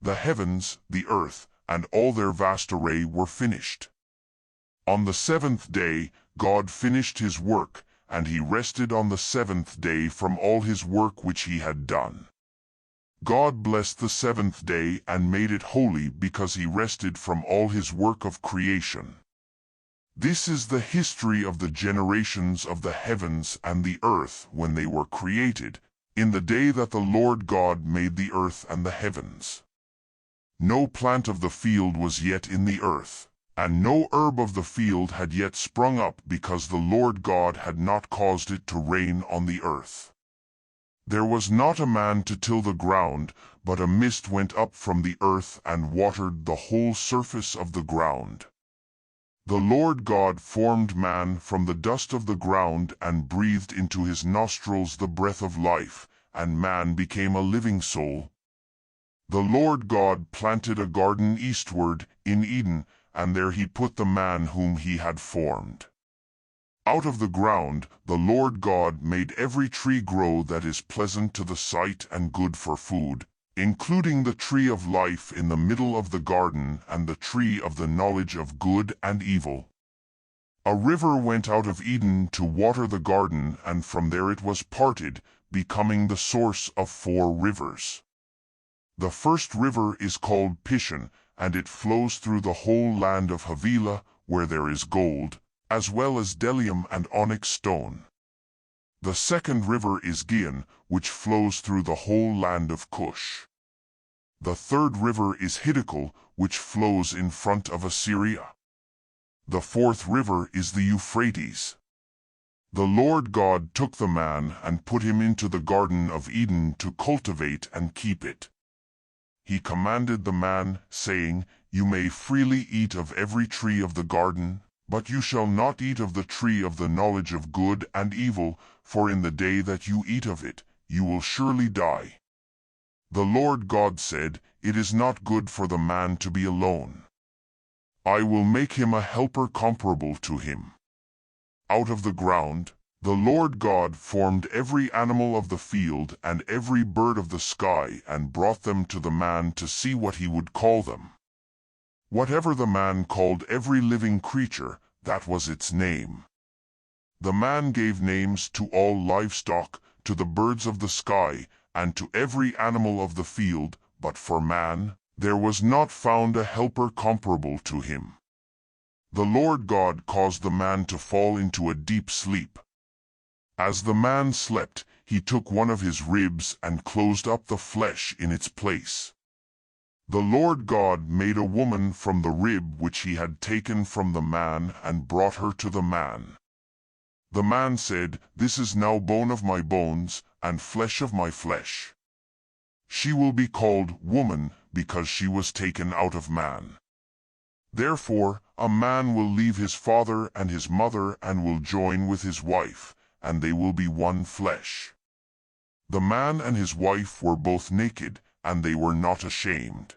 The heavens, the earth, and all their vast array were finished. On the seventh day, God finished his work, and he rested on the seventh day from all his work which he had done. God blessed the seventh day and made it holy because he rested from all his work of creation. This is the history of the generations of the heavens and the earth when they were created, in the day that the Lord God made the earth and the heavens. No plant of the field was yet in the earth, and no herb of the field had yet sprung up, because the Lord God had not caused it to rain on the earth. There was not a man to till the ground, but a mist went up from the earth and watered the whole surface of the ground. The Lord God formed man from the dust of the ground and breathed into his nostrils the breath of life, and man became a living soul. The Lord God planted a garden eastward, in Eden, and there he put the man whom he had formed. Out of the ground the Lord God made every tree grow that is pleasant to the sight and good for food, including the tree of life in the middle of the garden and the tree of the knowledge of good and evil. A river went out of Eden to water the garden, and from there it was parted, becoming the source of 4 rivers. The first river is called Pishon, and it flows through the whole land of Havilah, where there is gold, as well as bdellium and onyx stone. The second river is Gihon, which flows through the whole land of Cush. The third river is Hiddekel, which flows in front of Assyria. The fourth river is the Euphrates. The Lord God took the man and put him into the Garden of Eden to cultivate and keep it. He commanded the man, saying, "You may freely eat of every tree of the garden, but you shall not eat of the tree of the knowledge of good and evil, for in the day that you eat of it, you will surely die." The Lord God said, "It is not good for the man to be alone. I will make him a helper comparable to him." Out of the ground, the Lord God formed every animal of the field and every bird of the sky and brought them to the man to see what he would call them. Whatever the man called every living creature, that was its name. The man gave names to all livestock, to the birds of the sky, and to every animal of the field, but for man, there was not found a helper comparable to him. The Lord God caused the man to fall into a deep sleep. As the man slept, he took one of his ribs and closed up the flesh in its place. The Lord God made a woman from the rib which he had taken from the man and brought her to the man. The man said, "This is now bone of my bones and flesh of my flesh. She will be called woman, because she was taken out of man. Therefore, a man will leave his father and his mother and will join with his wife, and they will be one flesh." The man and his wife were both naked, and they were not ashamed.